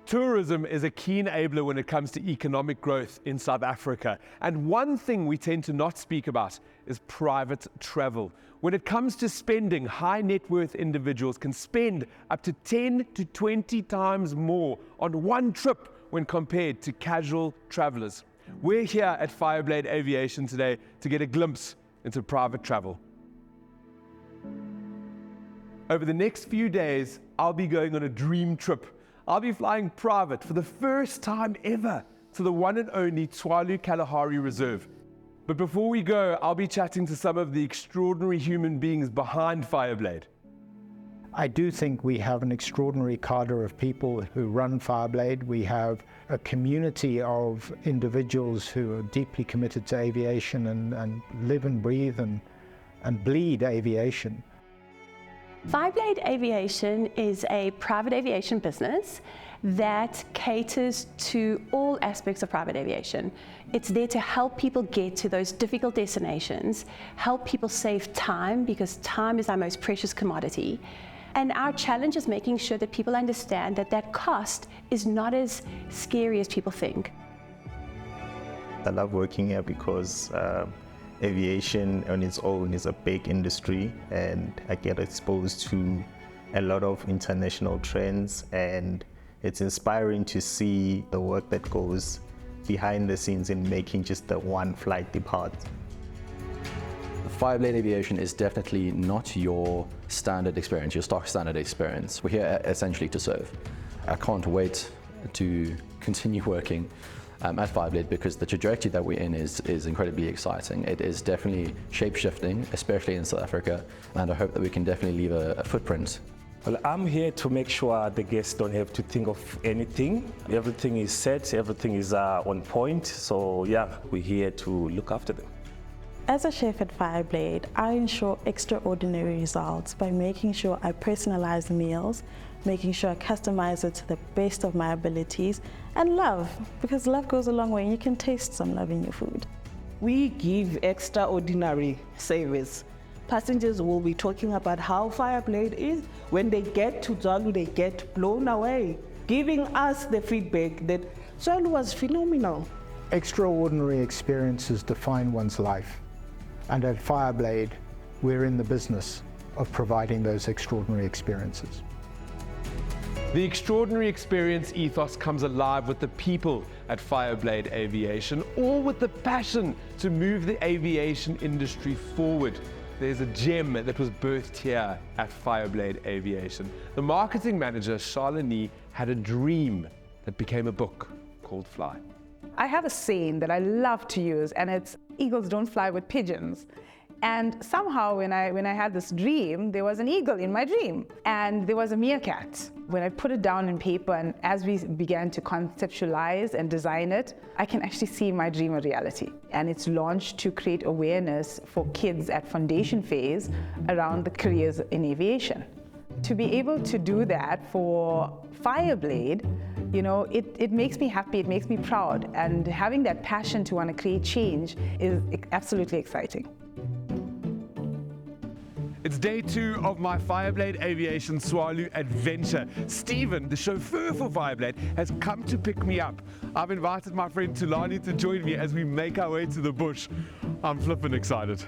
Tourism is a key enabler when it comes to economic growth in South Africa. And one thing we tend to not speak about is private travel. When it comes to spending, high net worth individuals can spend up to 10 to 20 times more on one trip when compared to casual travelers. We're here at Fireblade Aviation today to get a glimpse into private travel. Over the next few days, I'll be going on a dream trip. I'll be flying private for the first time ever to the one and only Tswalu Kalahari Reserve. But before we go, I'll be chatting to some of the extraordinary human beings behind Fireblade. I do think we have an extraordinary cadre of people who run Fireblade. We have a community of individuals who are deeply committed to aviation and live and breathe and bleed aviation. Fireblade Aviation is a private aviation business that caters to all aspects of private aviation. It's there to help people get to those difficult destinations, help people save time, because time is our most precious commodity. And our challenge is making sure that people understand that that cost is not as scary as people think. I love working here because aviation on its own is a big industry, and I get exposed to a lot of international trends, and it's inspiring to see the work that goes behind the scenes in making just the one flight depart. Fireblade Aviation is definitely not your standard experience, your stock standard experience. We're here essentially to serve. I can't wait to continue working at Fireblade because the trajectory that we're in is incredibly exciting. It is definitely shape-shifting, especially in South Africa, and I hope that we can definitely leave a footprint. Well, I'm here to make sure the guests don't have to think of anything. Everything is set, everything is on point, so yeah, we're here to look after them. As a chef at Fireblade, I ensure extraordinary results by making sure I personalize the meals, making sure I customize it to the best of my abilities, and love, because love goes a long way and you can taste some love in your food. We give extraordinary service. Passengers will be talking about how Fireblade is. When they get to Tswalu, they get blown away, giving us the feedback that Tswalu was phenomenal. Extraordinary experiences define one's life. And at Fireblade, we're in the business of providing those extraordinary experiences. The extraordinary experience ethos comes alive with the people at Fireblade Aviation, all with the passion to move the aviation industry forward. There's a gem that was birthed here at Fireblade Aviation. The marketing manager, Charlene, had a dream that became a book called Fly. I have a saying that I love to use, and it's eagles don't fly with pigeons. And somehow when I had this dream, there was an eagle in my dream, and there was a meerkat. When I put it down in paper, and as we began to conceptualize and design it, I can actually see my dream a reality. And it's launched to create awareness for kids at foundation phase around the careers in aviation. To be able to do that for Fireblade, you know, it makes me happy, it makes me proud, and having that passion to want to create change is absolutely exciting. It's day 2 of my Fireblade Aviation Tswalu adventure. Stephen, the chauffeur for Fireblade, has come to pick me up. I've invited my friend Tulani to join me as we make our way to the bush. I'm flippin' excited.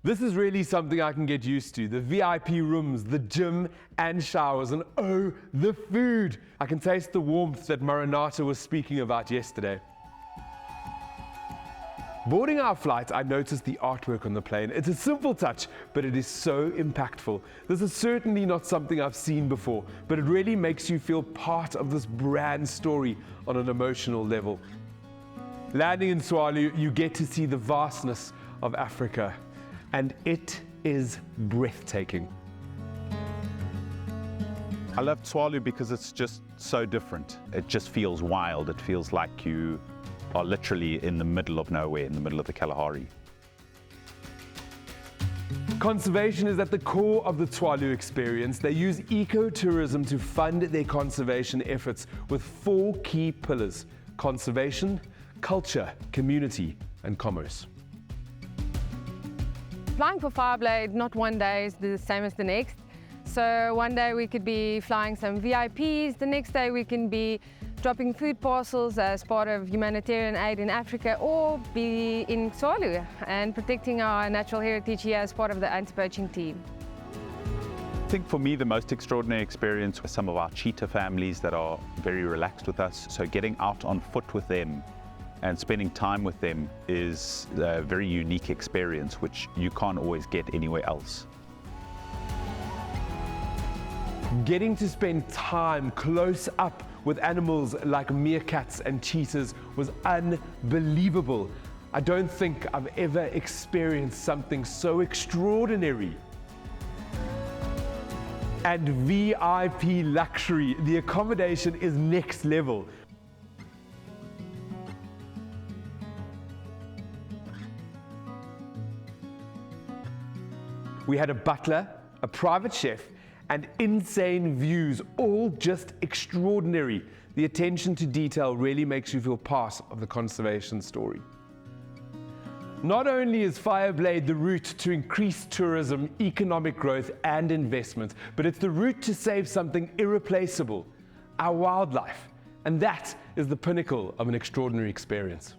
This is really something I can get used to. The VIP rooms, the gym and showers, and oh, the food. I can taste the warmth that Marinata was speaking about yesterday. Boarding our flight, I noticed the artwork on the plane. It's a simple touch, but it is so impactful. This is certainly not something I've seen before, but it really makes you feel part of this brand story on an emotional level. Landing in Tswalu, you get to see the vastness of Africa, and it is breathtaking. I love Tswalu because it's just so different. It just feels wild. It feels like you are literally in the middle of nowhere, in the middle of the Kalahari. Conservation is at the core of the Tswalu experience. They use ecotourism to fund their conservation efforts with 4 key pillars: conservation, culture, community, and commerce. Flying for Fireblade, not one day is the same as the next. So one day we could be flying some VIPs, the next day we can be dropping food parcels as part of humanitarian aid in Africa, or be in Tswalu and protecting our natural heritage here as part of the anti-poaching team. I think for me the most extraordinary experience was some of our cheetah families that are very relaxed with us. So getting out on foot with them and spending time with them is a very unique experience which you can't always get anywhere else. Getting to spend time close up with animals like meerkats and cheetahs was unbelievable. I don't think I've ever experienced something so extraordinary. And VIP luxury, the accommodation is next level. We had a butler, a private chef, and insane views, all just extraordinary. The attention to detail really makes you feel part of the conservation story. Not only is Fireblade the route to increase tourism, economic growth, and investment, but it's the route to save something irreplaceable, our wildlife. And that is the pinnacle of an extraordinary experience.